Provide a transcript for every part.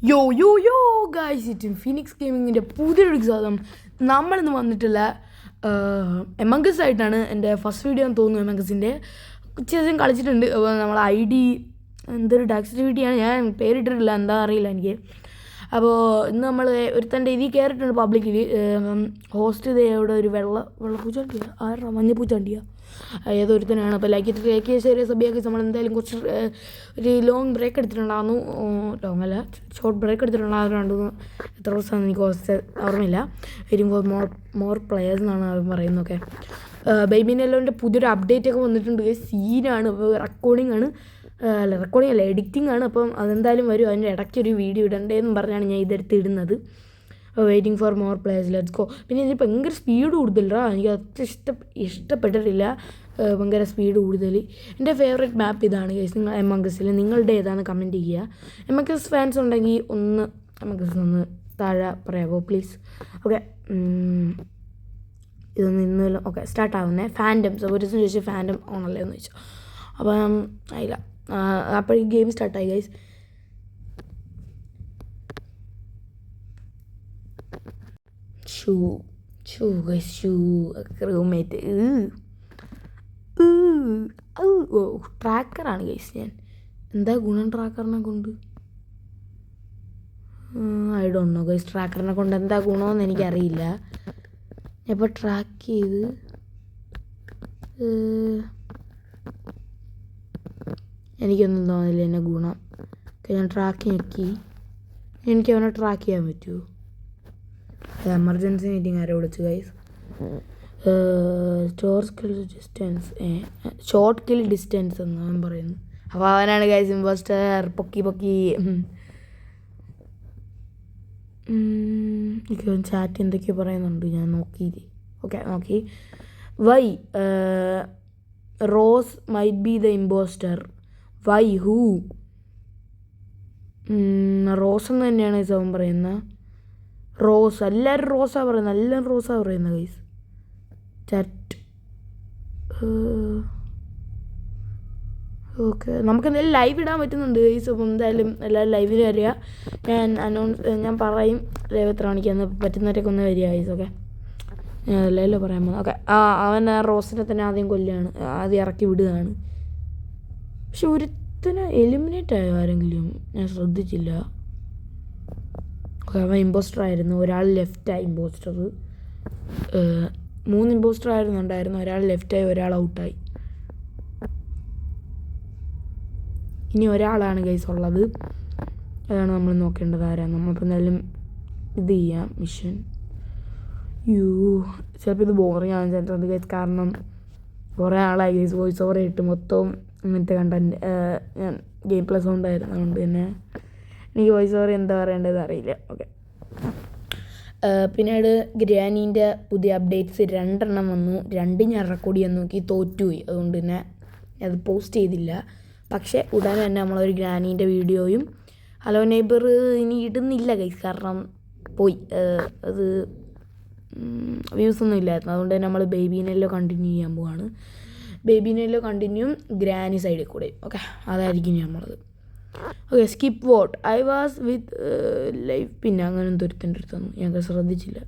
യോ guys, it Phoenix ഗെയിമിങ്ങിൻ്റെ പുതിയൊരു സ്വാഗതം. നമ്മളിന്ന് വന്നിട്ടുള്ള എമംഗസ് ആയിട്ടാണ്. എൻ്റെ ഫസ്റ്റ് വീഡിയോ എന്ന് തോന്നുന്നു എമംഗസിൻ്റെ. കുറച്ച് കളിച്ചിട്ടുണ്ട്. അപ്പോൾ നമ്മൾ ID എന്തൊരു ആക്ടിവിറ്റിയാണ്, ഞാൻ പേരിട്ടിട്ടില്ല, എന്താ അറിയില്ല എനിക്ക്. അപ്പോൾ ഇന്ന് നമ്മൾ ഒരുത്തൻ്റെ ഇതിൽ കയറിയിട്ടുണ്ട് പബ്ലിക്കിൽ. ഹോസ്റ്റ് ചെയ്ത് ഇവിടെ ഒരു വെള്ളപ്പൂച്ചാണ്ടിയാണ്, ആരുടെ മഞ്ഞപ്പൂച്ചാണ്ടിയാണ്, ഏതൊരുത്തനാണ്. അപ്പോൾ ലൈക്ക് ശരി സബിയാക്കി നമ്മൾ എന്തായാലും കുറച്ച് ഒരു ലോങ് ബ്രേക്ക് എടുത്തിട്ടുണ്ടായിരുന്നു. ലോങ് അല്ല, ഷോർട്ട് ബ്രേക്ക് എടുത്തിട്ടുണ്ടായിരുന്നു. എത്ര ദിവസമാണ് എനിക്ക് ഹോസ്റ്റ് ഓർമ്മയില്ല. വെയിറ്റിംഗ് ഫോർ മോർ പ്ലെയേഴ്സ് എന്നാണ് അവർ പറയുന്നതൊക്കെ. ബേബിനെല്ലോൻ്റെ പുതിയൊരു അപ്ഡേറ്റ് ഒക്കെ വന്നിട്ടുണ്ട്. സീനാണ്, അപ്പോൾ റെക്കോർഡിംഗ് ആണ്, റെക്കോർഡിംഗ് അല്ല, എഡിറ്റിംഗ് ആണ്. അപ്പം അതെന്തായാലും വരും. അതിൻ്റെ ഇടയ്ക്കൊരു വീഡിയോ ഇടണ്ടേന്ന് പറഞ്ഞാണ് ഞാൻ ഇതെടുത്ത് ഇടുന്നത്. Waiting for more players, let's go. പിന്നെ ഇതിന് ഭയങ്കര സ്പീഡ് കൂടുതലാണ്, എനിക്ക് അത്ര ഇഷ്ടപ്പെട്ടിട്ടില്ല. ഭയങ്കര സ്പീഡ് കൂടുതൽ. എൻ്റെ ഫേവറേറ്റ് മാപ്പ് ഇതാണ് ഗൈസ്. നിങ്ങൾ എമംഗസിൽ നിങ്ങളുടെ ഏതാണ് കമൻറ്റ് ചെയ്യുക. എമംഗസ് ഫാൻസ് ഉണ്ടെങ്കിൽ ഒന്ന് എമംഗസ് ഒന്ന് താഴെ പറയാമോ പ്ലീസ്? ഓക്കെ, ഇതൊന്ന് ഇന്നല്ലോ ഓക്കെ സ്റ്റാർട്ടാവുന്നേ. ഫാൻഡംസ് ഒരു ദിവസം ചോദിച്ചാൽ ഫാൻഡം ഓണല്ലേ എന്ന് ചോദിച്ചു. അപ്പം ആയില്ല, അപ്പോൾ ഈ ഗെയിം സ്റ്റാർട്ടായി ഗൈസ്. റൂംമേറ്റ് ട്രാക്കറാണ് ഗൈസ്. ഞാൻ എന്താ ഗുണം ട്രാക്കറിനെ കൊണ്ട്? ഐ ഡോണ്ട് നോ ഗൈസ്, ട്രാക്കറിനെ കൊണ്ട് എന്താ ഗുണമെന്ന് എനിക്കറിയില്ല. ഇപ്പോൾ ട്രാക്ക് ചെയ്ത് എനിക്കൊന്നും തോന്നില്ല എന്നെ ഗുണം. ഞാൻ ട്രാക്ക് നോക്കി, എനിക്ക് അവനെ ട്രാക്ക് ചെയ്യാൻ പറ്റുമോ? എമർജൻസി മീറ്റിംഗ് ആരോ വിളിച്ചു ഗൈസ്. ഷോർട്ട് കിൽ ഡിസ്റ്റൻസ് എന്ന് അവൻ പറയുന്നു. അപ്പോൾ അവനാണ് ഗൈസ് ഇമ്പോസ്റ്റർ. പൊക്കി ചാറ്റ് എന്തൊക്കെയോ പറയുന്നുണ്ട്, ഞാൻ നോക്കിയില്ലേ. ഓക്കെ നോക്കി. Why Rose might be the impostor. Why who? Rose എന്ന് തന്നെയാണ് ഗൈസ് അവൻ പറയുന്നത്. റോസ്, എല്ലാവരും റോസാണ് പറയുന്നത്, എല്ലാവരും റോസാണ് പറയുന്നത് ഗൈസ്. ചാറ്റ് ഓക്കെ, നമുക്ക് എന്തായാലും ലൈവ് ഇടാൻ പറ്റുന്നുണ്ട് ഗൈസ്. അപ്പം എന്തായാലും എല്ലാവരും ലൈവിൽ വരിക. ഞാൻ പറയും ലൈവ് എത്ര മണിക്കാന്ന്, പറ്റുന്നവരൊക്കെ ഒന്ന് വരിക ഗൈസ്. ഓക്കെ, ഞാൻ എല്ലാവരും പറയാൻ പോകുന്നത്. ഓക്കെ, അവൻ ആ റോസിനെ തന്നെ ആദ്യം കൊല്ലുകയാണ്, ആദ്യം ഇറക്കി വിടുകയാണ്. പക്ഷെ ഒരുത്തനെ എലിമിനേറ്റ് ആയോ ആരെങ്കിലും? ഞാൻ ശ്രദ്ധിച്ചില്ല. അവൻ ഇമ്പോസ്റ്റർ ആയിരുന്നു. ഒരാൾ ലെഫ്റ്റായി ഇമ്പോസ്റ്റർ. 3 ഇമ്പോസ്റ്റർ ആയിരുന്നുണ്ടായിരുന്നു. ഒരാൾ ലെഫ്റ്റായി, ഒരാൾ ഔട്ടായി. ഇനി ഒരാളാണ് ഗൈസ് ഉള്ളത്. അതാണ് നമ്മൾ നോക്കേണ്ടത്. ആരാണ് നമ്മളിപ്പോൾ എന്തായാലും ഇത് ചെയ്യാം മിഷൻ. ചിലപ്പോൾ ഇത് ബോറിംഗ് ആണ് ചിലത് ഗൈസ്, കാരണം കുറേ ആളായി ഗൈസ് വോയിസ് ഓവർ ഇട്ട് മൊത്തവും ഇങ്ങനത്തെ കണ്ടൻറ്റ്. ഞാൻ ഗെയിം പ്ലസ് സൗണ്ടായിരുന്നു, അതുകൊണ്ട് തന്നെ എനിക്ക് വോയിസ് ഓവർ എന്താ പറയേണ്ടത് അറിയില്ല. ഓക്കെ, പിന്നീട് ഗ്രാനീൻ്റെ പുതിയ അപ്ഡേറ്റ്സ് 2 വന്നു. 2 ഞാൻ റെക്കോർഡ് ചെയ്യാൻ നോക്കി, തോറ്റുപോയി. അതുകൊണ്ട് തന്നെ അത് പോസ്റ്റ് ചെയ്തില്ല. പക്ഷേ ഉടനെ തന്നെ നമ്മളൊരു ഗ്രാനീൻ്റെ വീഡിയോയും ഹലോ നെയ്ബർ ഇനി ഇടുന്നില്ല ഗൈസ്, കാരണം പോയി, അത് വ്യൂസ് ഒന്നും ഇല്ലായിരുന്നു. അതുകൊണ്ട് തന്നെ നമ്മൾ ബേബീനെല്ലോ കണ്ടിന്യൂ ചെയ്യാൻ പോവാണ്. ബേബീനെല്ലോ കണ്ടിന്യൂയും ഗ്രാനി സൈഡിൽ കൂടെ. ഓക്കെ, അതായിരിക്കും നമ്മളത്. Okay, skip what I was with life. പിന്നെ അങ്ങനെ ദുരിതൻ്റെ അടുത്തൊന്നും ഞങ്ങൾക്ക് ശ്രദ്ധിച്ചില്ല.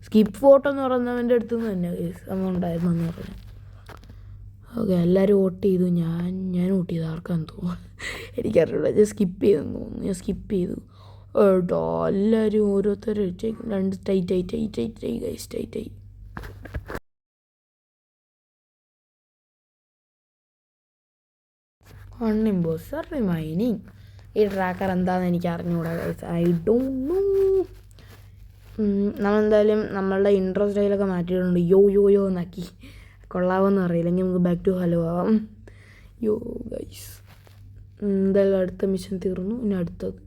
സ്കിപ്പ് വോട്ട് എന്ന് പറയുന്നവൻ്റെ അടുത്ത് നിന്ന് തന്നെ അങ്ങനെ ഉണ്ടായിരുന്നു എന്ന് പറഞ്ഞു. ഓക്കെ, എല്ലാവരും വോട്ട് ചെയ്തു. ഞാൻ വോട്ട് ചെയ്തു, ആർക്കാന്ന് തോന്നുന്നു എനിക്കറിയില്ല. ഞാൻ സ്കിപ്പ് ചെയ്തെന്ന് തോന്നുന്നു. ഞാൻ സ്കിപ്പ് ചെയ്തു കേട്ടോ. എല്ലാവരും ഓരോരുത്തരും 2 ടൈറ്റായി ഗൈസ്, ടൈറ്റായി. Impostor remaining. ഈ ട്രാക്കർ എന്താണെന്ന് എനിക്ക് അറിഞ്ഞുകൂടാ ഗൈസ്, ഐ ഡോണ്ട് നോ. നമ്മളെന്തായാലും നമ്മളുടെ ഇൻട്രോ സ്റ്റൈലൊക്കെ മാറ്റിയിട്ടുണ്ട്. യോ എന്നാക്കി. കൊള്ളാവോന്ന് അറിയില്ല. എങ്കിൽ നമുക്ക് ബാക്ക് ടു ഹലോ ആവാം. ഗൈസ്, എന്തായാലും അടുത്ത മിഷൻ തീർന്നു. ഇനി അടുത്തത്.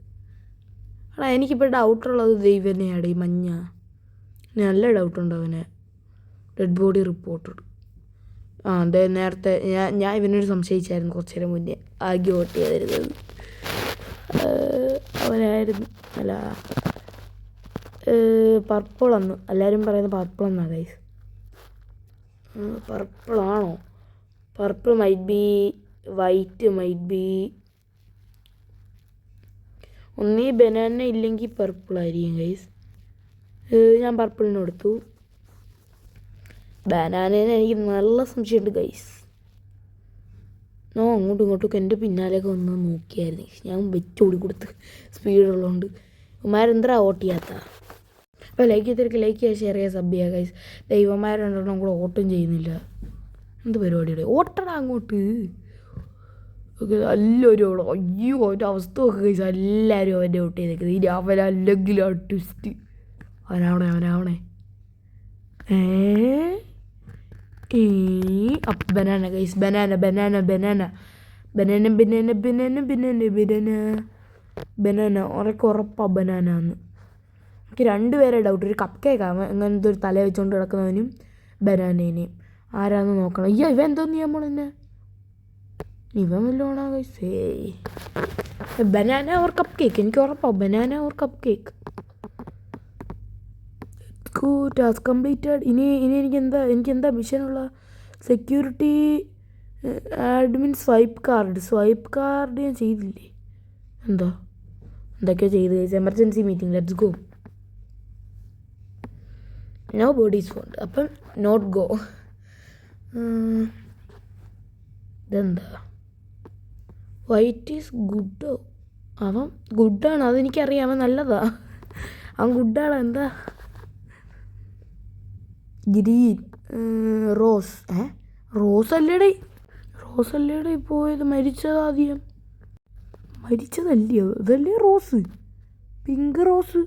എനിക്കിപ്പോൾ ഡൗട്ടുള്ളത് ദൈവനെയാണ്, ഈ മഞ്ഞ. നല്ല ഡൗട്ടുണ്ട് അവനെ. Dead body reported. അതെ, നേരത്തെ ഞാൻ ഇവനോട് സംശയിച്ചായിരുന്നു കുറച്ച് നേരം മുന്നേ. ആകെ വോട്ട് ചെയ്തിരുന്നത് അവനായിരുന്നു. അല്ല, പർപ്പിളെന്ന് എല്ലാവരും പറയുന്നത് പർപ്പിളെന്നാണ് ഗൈസ്. പർപ്പിളാണോ? Purple might be, white might be. ഒന്നീ ബനാന ഇല്ലെങ്കിൽ പർപ്പിളായിരിക്കും ഗൈസ്. ഞാൻ പർപ്പിളിന് കൊടുത്തു. ബനാനേനെ എനിക്ക് നല്ല സംശയമുണ്ട് ഗൈസ്. അങ്ങോട്ടും ഇങ്ങോട്ടും എൻ്റെ പിന്നാലെയൊക്കെ ഒന്ന് നോക്കിയായിരുന്നു. ഞാൻ വെച്ചോടി കൊടുത്ത് സ്പീഡുള്ളതുകൊണ്ട്. ഇവന്മാരെന്താ ഓട്ട് ചെയ്യാത്ത? അപ്പോൾ ലൈക്ക് ചെയ്തിരിക്കുക, ലൈക്ക് ചെയ്യുക, ഷെയർ ചെയ്യുക, സബ് ചെയ്യുക ഗൈസ്. ദൈവന്മാരുണ്ടെണ്ണം കൂടെ ഓട്ടും ചെയ്യുന്നില്ല. എന്ത് പരിപാടിയുടെ ഓട്ടടാ അങ്ങോട്ട്. ഓക്കെ, എല്ലാവരും അവിടെ അയ്യോ അവൻ്റെ അവസ്ഥ നോക്കുക ഗൈസ്. എല്ലാവരും അവൻ്റെ ഔട്ട് ചെയ്തേക്കുന്നത്. ഇനി അവനല്ലെങ്കിൽ ആ ട്വിസ്റ്റ് അവനാവണേ. ബനാന ഗൈസ്, ബനാന ഉറപ്പാ ബനാനാന്ന്. എനിക്ക് 2 പേരെ ഡൗട്ട്. ഒരു കപ്പ് കേക്കാണ് അങ്ങനത്തെ ഒരു തല വെച്ചുകൊണ്ട് കിടക്കുന്നവനും ബനാനേനെയും ആരാന്ന് നോക്കണം. ഇവ എന്തോന്ന് നമ്മളെന്നെ ഇവൻ വല്ലോണാ guys. Banana or cupcake, എനിക്ക് ഉറപ്പാവും banana or cupcake. Task completed. ഇനി എനിക്കെന്താ മിഷനുള്ള? സെക്യൂരിറ്റി അഡ്മിൻ സ്വൈപ്പ് കാർഡ് ഞാൻ ചെയ്തില്ലേ? എന്തൊക്കെയോ ചെയ്ത് കഴിച്ചു. Emergency meeting, let's go. No bodies found, അപ്പം നോട്ട് ഗോ. ഇതെന്താ? വൈറ്റ് ഈസ് ഗുഡോ? അവൻ ഗുഡാണ്, അതെനിക്കറിയാം. അവൻ നല്ലതാ, അവൻ ഗുഡാണ്. എന്താ? Green rose. റോസല്ലേടെ പോയത്? മരിച്ചതാദ്യം മരിച്ചതല്ലയോ? ഇതല്ലേ റോസ്, പിങ്ക് റോസ്.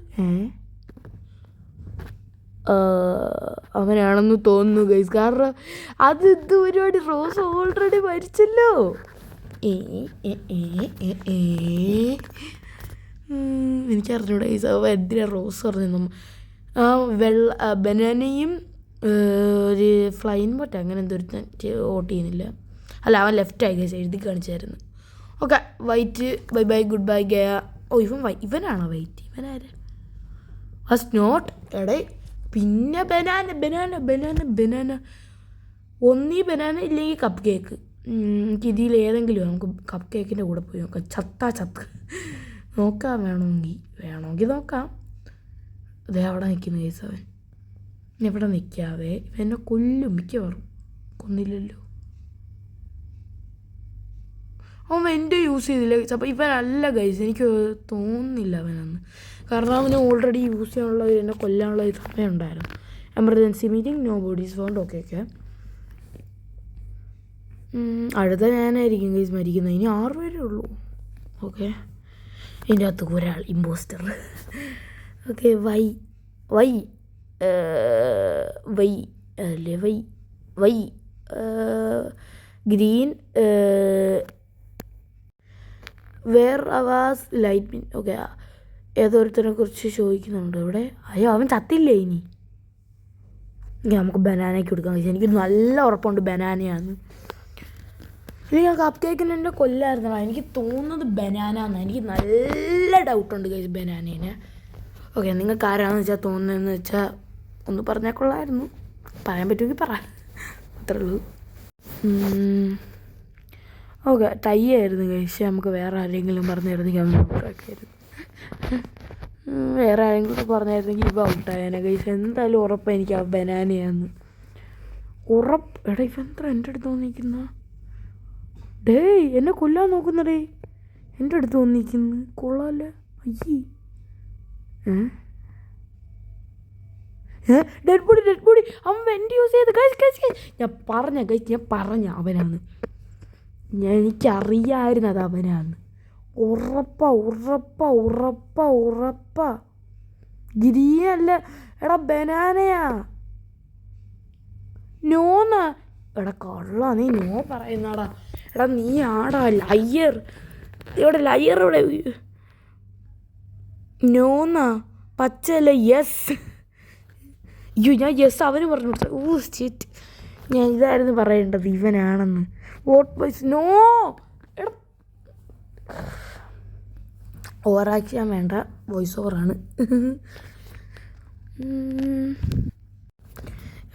അങ്ങനെയാണെന്ന് തോന്നുന്നു ഗൈസ്. കാരണം ഇത് ഒരുപാട് റോസ് ഓൾറെഡി മരിച്ചല്ലോ. എനിക്കറിഞ്ഞൂടെ ഗൈസ്. അവ എന്തിനാ റോസ് പറഞ്ഞു? ബനാനയും ഒരു ഫ്ലൈൻ ബോട്ട് അങ്ങനെ എന്തൊരുത്തൻ വോട്ട് ചെയ്യുന്നില്ല. അല്ല, അവൻ ലെഫ്റ്റായി ഗൈസ്, എഴുതി കാണിച്ചായിരുന്നു. Okay, white bye bye goodbye ഗയ. ഇവനാണോ വൈറ്റ്? ഇവനാര്? ഫസ്റ്റ് നോട്ട് എടേ. പിന്നെ ബനാന ഒന്നീ ബനാന ഇല്ലെങ്കിൽ കപ്പ് കേക്ക്. എനിക്ക് ഇതിൽ ഏതെങ്കിലും നമുക്ക് കപ്പ് കേക്കിൻ്റെ കൂടെ പോയി നോക്കാം. ചത്ത് നോക്കാം. വേണമെങ്കിൽ നോക്കാം. അതേ അവിടെ നിൽക്കുന്നു കേസ്. അവൻ എവിടെ നിൽക്കാവേ? എന്നെ കൊല്ലും മിക്കവാറും. കൊന്നില്ലല്ലോ. അവൻ എൻ്റെ യൂസ് ചെയ്തില്ല ഗൈസ്. അപ്പോൾ ഇവനല്ല ഗൈസ്, എനിക്ക് തോന്നുന്നില്ല അവനെന്ന്. കാരണം അവന് ഓൾറെഡി യൂസ് ചെയ്യാനുള്ള എന്നെ കൊല്ലാനുള്ള ഒരു സമയം ഉണ്ടായിരുന്നു. Emergency meeting, no bodies found. Okay. അടുത്ത ഞാനായിരിക്കും ഗൈസ് മരിക്കുന്നത്. ഇനി 6 പേരേ ഉള്ളൂ. ഓക്കെ, ഇതിൻ്റെ അകത്ത് ഒരാൾ ഇമ്പോസ്റ്റർ. ഓക്കെ, വൈ അല്ലേ? വൈ ഗ്രീൻ വേർ അവാസ് ലൈറ്റ് മിൻ. ഓക്കെ, ഏതോരുത്തനെ കുറിച്ച് ചോദിക്കുന്നുണ്ട് ഇവിടെ. അയ്യോ, അവൻ ചത്തില്ലേ? ഇനി നമുക്ക് ബനാനയ്ക്ക് കൊടുക്കാൻ. എനിക്ക് നല്ല ഉറപ്പുണ്ട് ബനാനയാണ്. ഇനി ഞാൻ കപ്പ് കേക്കിന് എൻ്റെ കൊല്ലായിരുന്നു. എനിക്ക് തോന്നുന്നത് ബനാനാന്ന്. എനിക്ക് നല്ല ഡൗട്ടുണ്ട് ഗൈസ് ബനാനേനെ. ഓക്കെ, നിങ്ങൾക്ക് ആരാണെന്ന് വെച്ചാൽ തോന്നുന്നതെന്ന് വെച്ചാൽ ഒന്ന് പറഞ്ഞാൽ കൊള്ളായിരുന്നു. പറയാൻ പറ്റുമെങ്കിൽ പറ, അത്രേ ഉള്ളൂ. ഓക്കെ, ടൈ ആയിരുന്നു കഴിച്ച്. നമുക്ക് വേറെ ആരെങ്കിലും പറഞ്ഞായിരുന്നെങ്കിൽ അവൻ ഔട്ടാക്കിയായിരുന്നു. വേറെ ആരെങ്കിലും പറഞ്ഞായിരുന്നെങ്കിൽ ഇവ ഔട്ടായേനെ കഴിച്ച്. എന്തായാലും ഉറപ്പാണ് എനിക്ക് ആ ബനാനയാന്ന് ഉറപ്പ്. എടാ, ഇവെന്താ എൻ്റെ അടുത്ത് വന്നിരിക്കുന്ന? എന്നെ കൊല്ലാൻ നോക്കുന്നടേ. എൻ്റെ അടുത്ത് വന്നിരിക്കുന്നു. കൊള്ളാല്ലേ? അയ്യേ, ഡെഡ് ബോഡി. അവൻ വെൻ്റ് യൂസ് ചെയ്ത്. കഴിച്ച് ഞാൻ പറഞ്ഞ അവനാന്ന്. എനിക്കറിയാമായിരുന്നു അത് അവനാന്ന്. ഉറപ്പാ. ഗ്രീനല്ല എടാ, ബനാനയാ. നോന്നാ? എടാ കള്ള, നീ നോ പറയുന്നാടാ. എടാ നീ ആടാ ലയ്യർ. ഇവിടെ ലയ്യർ ഇവിടെ. നോന്നാ? പച്ചല്ല. യെസ്. ഞാൻ യെസ് അവന് പറഞ്ഞു കൊടുത്തു. ഷിറ്റ്, ഞാൻ ഇതായിരുന്നു പറയേണ്ടത്, ഇവനാണെന്ന്. വോട്ട് ബൈസ്. നോ. എടാ, ഓവറാക്ഷൻ വേണ്ട, വോയിസ് ഓവറാണ്.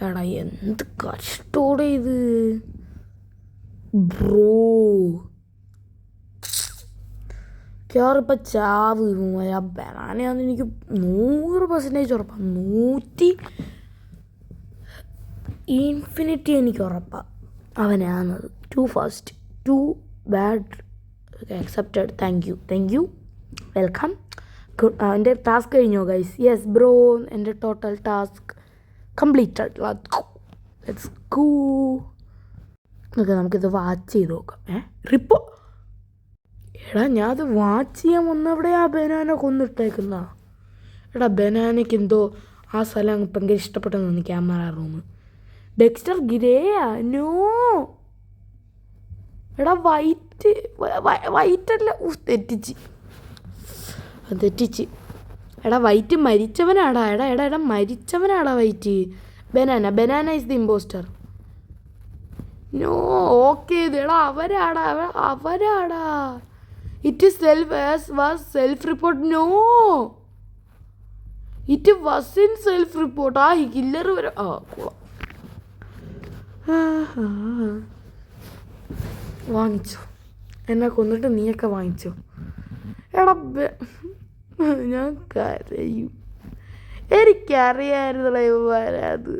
എടാ എന്ത് കഷ്ടോടെ ഇത് ബ്രോ. മിക്കവാറും ചാവ് ബനാനയാണെന്ന് എനിക്ക് 100% ഉറപ്പാണ്. 100 എനിക്ക് ഉറപ്പാണ് അവനാണത്. Too fast, too bad. Accepted. Thank you welcome. എൻ്റെ ടാസ്ക് കഴിഞ്ഞോ ഗൈസ്? യെസ് ബ്രോ, എൻ്റെ total task completed. Let's go. Okay, നമുക്കിത് വാച്ച് ചെയ്ത് നോക്കാം. റിപ്പോ എടാ, ഞാൻ അത് വാച്ച് ചെയ്യാൻ വന്നവിടെ ആ ബനാന കൊന്നിട്ടേക്കുന്ന. എടാ, ബനാനയ്ക്ക് എന്തോ ആ സ്ഥലം ഭയങ്കര ഇഷ്ടപ്പെട്ടെന്ന് തോന്നി. ക്യാമറ റൂം ഡെക്സ്റ്റർ ഗിരേയാ. നോ എടാ, വൈറ്റല്ല. തെറ്റിച്ച്. എടാ, വൈറ്റ് മരിച്ചവനാടാ. എടാ മരിച്ചവനാടാ white. Banana is the impostor. No, okay. എടാ, അവരാടാ. It was self report. No, it was in self report. ആ കില്ലർ വരെ കൊള്ളാം. വാങ്ങിച്ചോ, എന്നെ കൊന്നിട്ട് നീയൊക്കെ വാങ്ങിച്ചോ. എടാ, ഞാൻ കരയും. എനിക്കറിയാമായിരുന്നല്ലോ ഇവന്മാരത്.